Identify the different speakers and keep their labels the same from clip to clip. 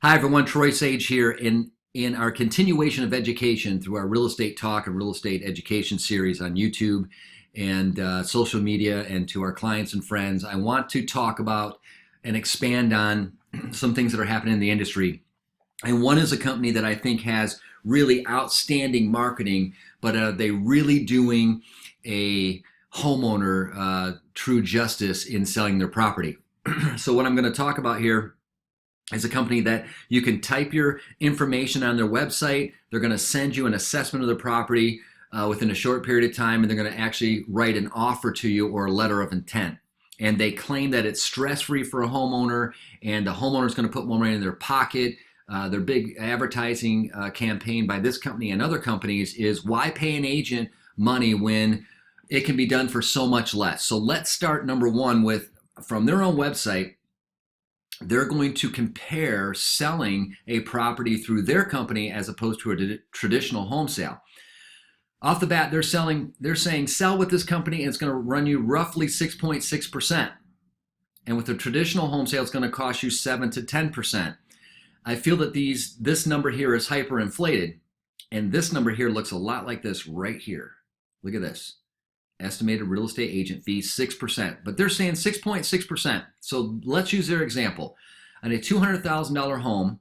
Speaker 1: Hi everyone, Troy Sage here in our continuation of education through our real estate talk and real estate education series on YouTube and social media, and to our clients and friends. I want to talk about and expand on some things that are happening in the industry. And one is a company that I think has really outstanding marketing, but are they really doing a homeowner true justice in selling their property? So what I'm going to talk about here is a company that you can type your information on their website. They're going to send you an assessment of the property within a short period of time, and they're going to actually write an offer to you or a letter of intent. And they claim that it's stress-free for a homeowner, and the homeowner is going to put more money in their pocket. Their big advertising campaign by this company and other companies is, why pay an agent money when it can be done for so much less? So let's start number one with, from their own website, they're going to compare selling a property through their company as opposed to a traditional home sale. Off the bat, they're saying sell with this company and it's going to run you roughly 6.6%. And with a traditional home sale, it's going to cost you 7 to 10%. I feel that this number here is hyperinflated, and this number here looks a lot like this right here. Look at this. Estimated real estate agent fee, 6%, but they're saying 6.6%. So let's use their example. On a $200,000 home,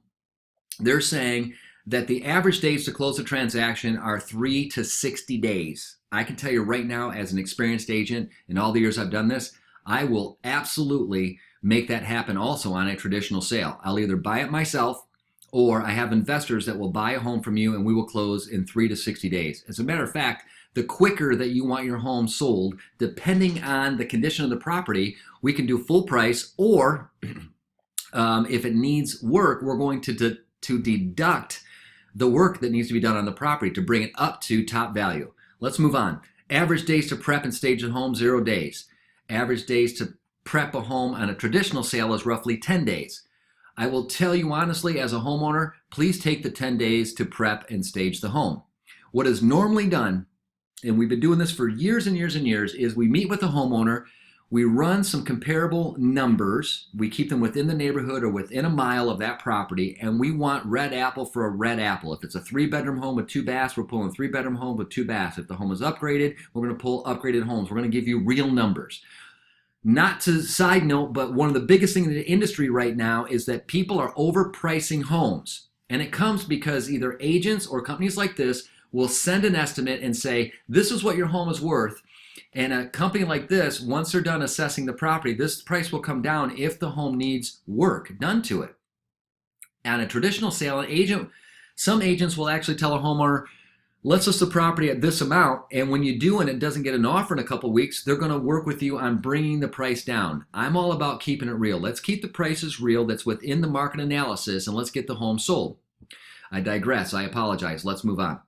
Speaker 1: they're saying that the average days to close a transaction are 3 to 60 days. I can tell you right now, as an experienced agent, in all the years I've done this, I will absolutely make that happen also on a traditional sale. I'll either buy it myself, or I have investors that will buy a home from you and we will close in 3 to 60 days. As a matter of fact, the quicker that you want your home sold, depending on the condition of the property, we can do full price, or if it needs work, we're going to deduct the work that needs to be done on the property to bring it up to top value. Let's move on. Average days to prep and stage a home, 0 days. Average days to prep a home on a traditional sale is roughly 10 days. I will tell you honestly, as a homeowner, please take the 10 days to prep and stage the home. What is normally done, and we've been doing this for years and years and years, is we meet with the homeowner, we run some comparable numbers, we keep them within the neighborhood or within a mile of that property, and we want red apple for a red apple. If it's a 3-bedroom home with 2 baths, we're pulling a 3-bedroom home with 2 baths. If the home is upgraded, we're going to pull upgraded homes. We're going to give you real numbers. Not to side note, but one of the biggest things in the industry right now is that people are overpricing homes. And it comes because either agents or companies like this will send an estimate and say, this is what your home is worth. And a company like this, once they're done assessing the property, this price will come down if the home needs work done to it. On a traditional sale, some agents will actually tell a homeowner, let's list the property at this amount, and when you do and it doesn't get an offer in a couple weeks, they're going to work with you on bringing the price down. I'm all about keeping it real. Let's keep the prices real that's within the market analysis, and let's get the home sold. I digress. I apologize. Let's move on.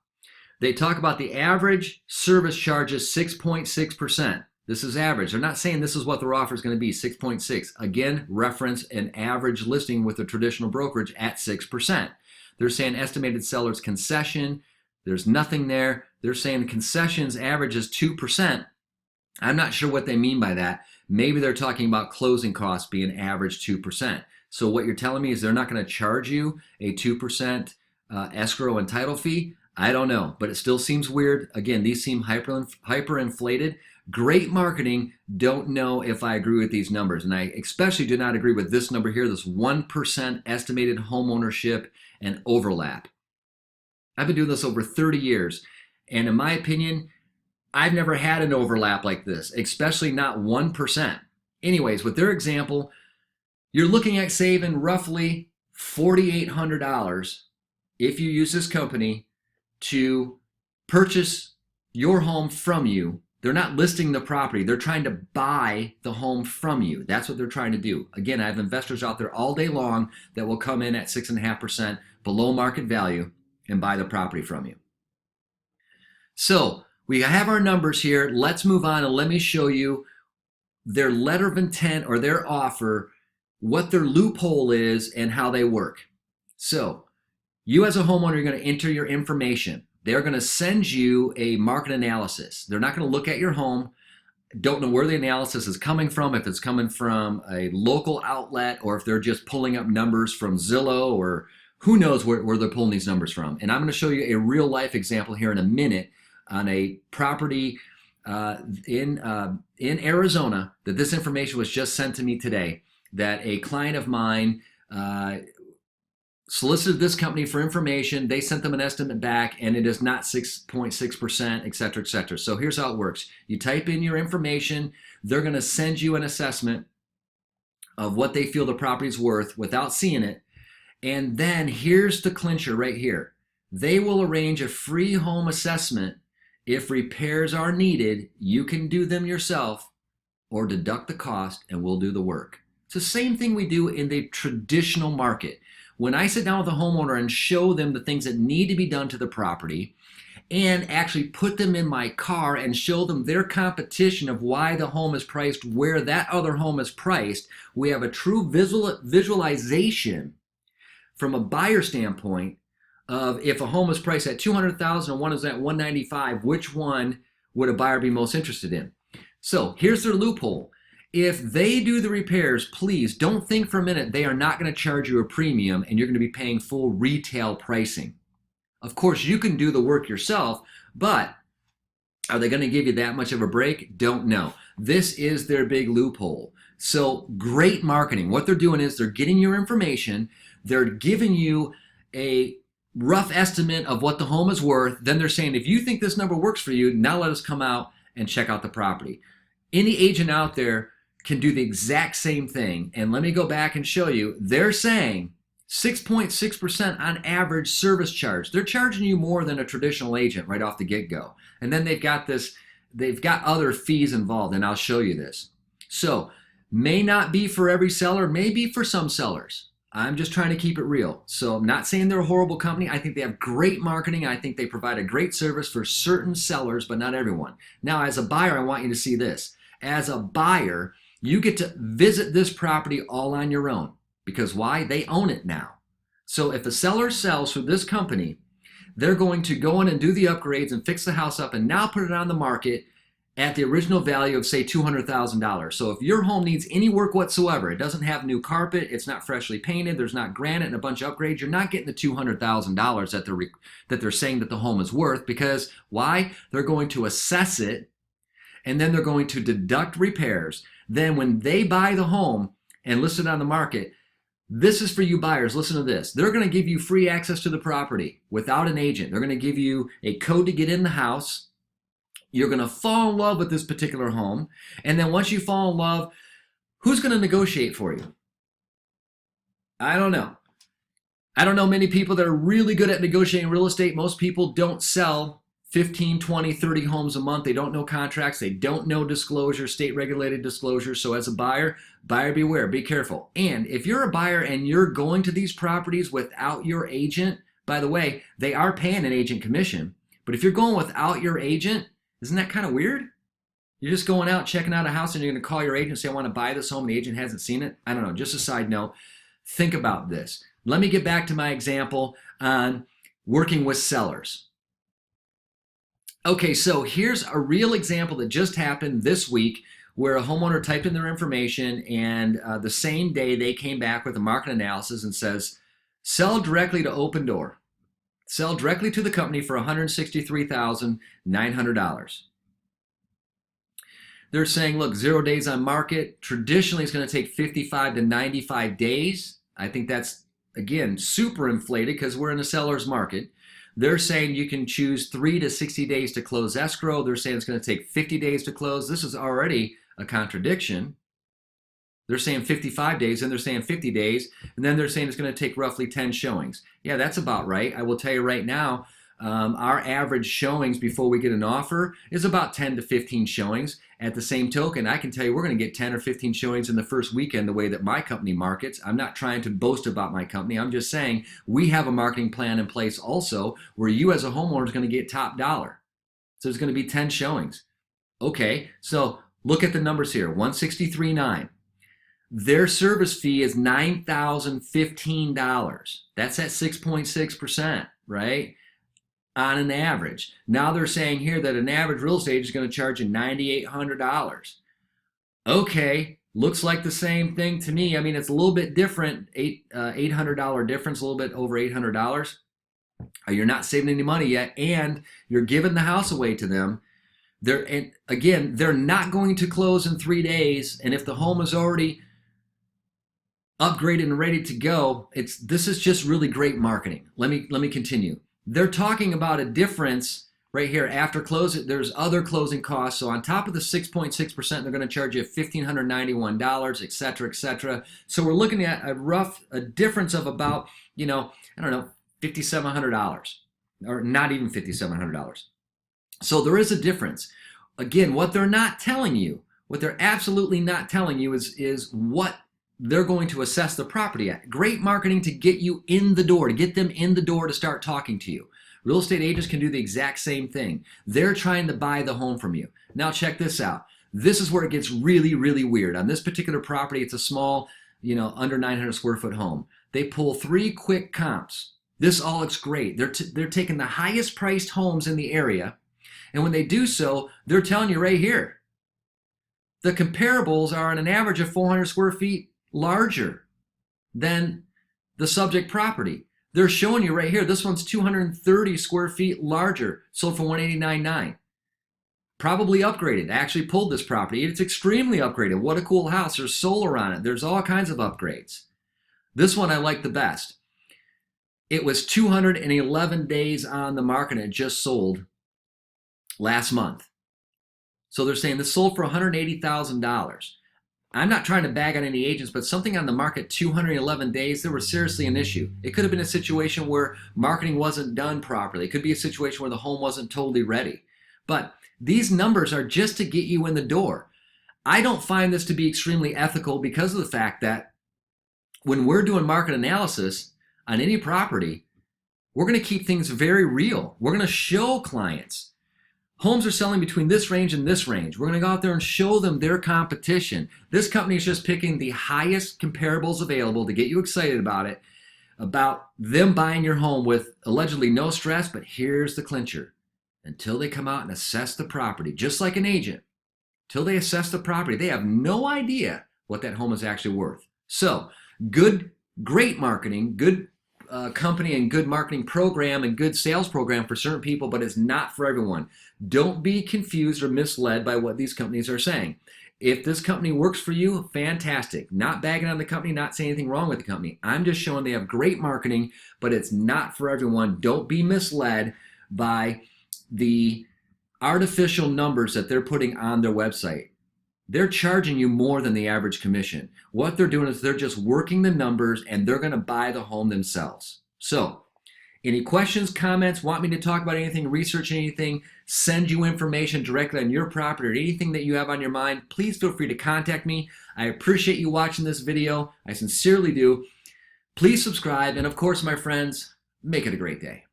Speaker 1: They talk about the average service charges 6.6%. This is average. They're not saying this is what their offer is going to be, 6.6. Again, reference an average listing with a traditional brokerage at 6%. They're saying estimated seller's concession, there's nothing there. They're saying the concessions average is 2%. I'm not sure what they mean by that. Maybe they're talking about closing costs being average 2%. So what you're telling me is they're not going to charge you a 2% escrow and title fee? I don't know, but it still seems weird. Again, these seem hyperinflated. Great marketing. Don't know if I agree with these numbers. And I especially do not agree with this number here, this 1% estimated home ownership and overlap. I've been doing this over 30 years, and in my opinion, I've never had an overlap like this, especially not 1%. Anyways, with their example, you're looking at saving roughly $4,800 if you use this company to purchase your home from you. They're not listing the property. They're trying to buy the home from you. That's what they're trying to do. Again, I have investors out there all day long that will come in at 6.5% below market value and buy the property from you. So we have our numbers here. Let's move on and let me show you their letter of intent or their offer, what their loophole is and how they work. So you as a homeowner are going to enter your information. They're going to send you a market analysis. They're not going to look at your home. Don't know where the analysis is coming from, if it's coming from a local outlet or if they're just pulling up numbers from Zillow or who knows where they're pulling these numbers from. And I'm going to show you a real life example here in a minute on a property in Arizona that this information was just sent to me today, that a client of mine solicited this company for information. They sent them an estimate back, and it is not 6.6%, et cetera, et cetera. So here's how it works. You type in your information. They're going to send you an assessment of what they feel the property's worth without seeing it. And then here's the clincher right here. They will arrange a free home assessment. If repairs are needed, you can do them yourself or deduct the cost and we'll do the work. It's the same thing we do in the traditional market. When I sit down with a homeowner and show them the things that need to be done to the property and actually put them in my car and show them their competition of why the home is priced where that other home is priced, we have a true visualization from a buyer standpoint of if a home is priced at $200,000 and one is at $195,000, which one would a buyer be most interested in? So here's their loophole. If they do the repairs, please don't think for a minute they are not going to charge you a premium and you're going to be paying full retail pricing. Of course, you can do the work yourself, but are they going to give you that much of a break? Don't know. This is their big loophole. So great marketing. What they're doing is they're getting your information. They're giving you a rough estimate of what the home is worth. Then they're saying, if you think this number works for you, now let us come out and check out the property. Any agent out there can do the exact same thing. And let me go back and show you. They're saying 6.6% on average service charge. They're charging you more than a traditional agent right off the get-go. And then they've got other fees involved, and I'll show you this. So may not be for every seller, may be for some sellers. I'm just trying to keep it real. So I'm not saying they're a horrible company. I think they have great marketing. I think they provide a great service for certain sellers, but not everyone. Now, as a buyer, I want you to see this. As a buyer, you get to visit this property all on your own. Because why? They own it now. So if a seller sells for this company, they're going to go in and do the upgrades and fix the house up and now put it on the market at the original value of, say, $200,000. So if your home needs any work whatsoever, it doesn't have new carpet, it's not freshly painted, there's not granite and a bunch of upgrades, you're not getting the $200,000 that they're saying that the home is worth. Because why? They're going to assess it, and then they're going to deduct repairs. Then when they buy the home and list it on the market, this is for you buyers. Listen to this. They're going to give you free access to the property without an agent. They're going to give you a code to get in the house. You're going to fall in love with this particular home. And then once you fall in love, who's going to negotiate for you? I don't know. I don't know many people that are really good at negotiating real estate. Most people don't sell 15, 20, 30 homes a month. They don't know contracts. They don't know disclosure, state regulated disclosure. So as a buyer beware, be careful. And if you're a buyer and you're going to these properties without your agent, by the way, they are paying an agent commission. But if you're going without your agent, isn't that kind of weird? You're just going out, checking out a house, and you're going to call your agent and say, I want to buy this home, and the agent hasn't seen it. I don't know. Just a side note. Think about this. Let me get back to my example on working with sellers. Okay, so here's a real example that just happened this week where a homeowner typed in their information, and the same day they came back with a market analysis and says, sell directly to Open Door. Sell directly to the company for $163,900. They're saying, look, 0 days on market. Traditionally, it's going to take 55 to 95 days. I think that's, again, super inflated because we're in a seller's market. They're saying you can choose 3 to 60 days to close escrow. They're saying it's going to take 50 days to close. This is already a contradiction. They're saying 55 days, and they're saying 50 days, and then they're saying it's going to take roughly 10 showings. Yeah, that's about right. I will tell you right now, our average showings before we get an offer is about 10 to 15 showings. At the same token, I can tell you we're going to get 10 or 15 showings in the first weekend the way that my company markets. I'm not trying to boast about my company. I'm just saying we have a marketing plan in place also where you as a homeowner is going to get top dollar. So there's going to be 10 showings. Okay, so look at the numbers here, $163,900. Their service fee is $9,015. That's at 6.6%, right? on an average. Now they're saying here that an average real estate is going to charge you $9,800. Okay, looks like the same thing to me. I mean, it's a little bit different, $800 difference, a little bit over $800. You're not saving any money yet, and you're giving the house away to them. And again, they're not going to close in 3 days, and if the home is already upgraded and ready to go, this is just really great marketing. Let me continue. They're talking about a difference right here after closing. There's other closing costs. So on top of the 6.6%, they're going to charge you $1,591, et cetera, et cetera. So we're looking at a difference of about, I don't know, $5,700, or not even $5,700. So there is a difference. Again, what they're not telling you, what they're absolutely not telling you is what they're going to assess the property at. Great marketing to get you in the door, to get them in the door to start talking to you. Real estate agents can do the exact same thing. They're trying to buy the home from you. Now check this out. This is where it gets really, really weird. On this particular property, it's a small, under 900 square foot home. They pull 3 quick comps. This all looks great. They're taking the highest priced homes in the area, and when they do so, they're telling you right here, the comparables are on an average of 400 square feet larger than the subject property. They're showing you right here, this one's 230 square feet larger, sold for $189,900. Probably upgraded. I actually pulled this property. It's extremely upgraded. What a cool house. There's solar on it. There's all kinds of upgrades. This one I like the best. It was 211 days on the market and it just sold last month. So they're saying this sold for $180,000. I'm not trying to bag on any agents, but something on the market 211 days, there was seriously an issue. It could have been a situation where marketing wasn't done properly. It could be a situation where the home wasn't totally ready. But these numbers are just to get you in the door. I don't find this to be extremely ethical because of the fact that when we're doing market analysis on any property, we're going to keep things very real. We're going to show clients homes are selling between this range and this range. We're going to go out there and show them their competition. This company is just picking the highest comparables available to get you excited about them buying your home with allegedly no stress. But here's the clincher. Until they come out and assess the property, just like an agent, till they assess the property, they have no idea what that home is actually worth. So great marketing, good company and good marketing program and good sales program for certain people, but it's not for everyone. Don't be confused or misled by what these companies are saying. If this company works for you, fantastic. Not bagging on the company, not saying anything wrong with the company. I'm just showing they have great marketing, but it's not for everyone. Don't be misled by the artificial numbers that they're putting on their website. They're charging you more than the average commission. What they're doing is they're just working the numbers and they're going to buy the home themselves. So, any questions, comments, want me to talk about anything, research anything, send you information directly on your property or anything that you have on your mind, please feel free to contact me. I appreciate you watching this video. I sincerely do. Please subscribe. And of course, my friends, make it a great day.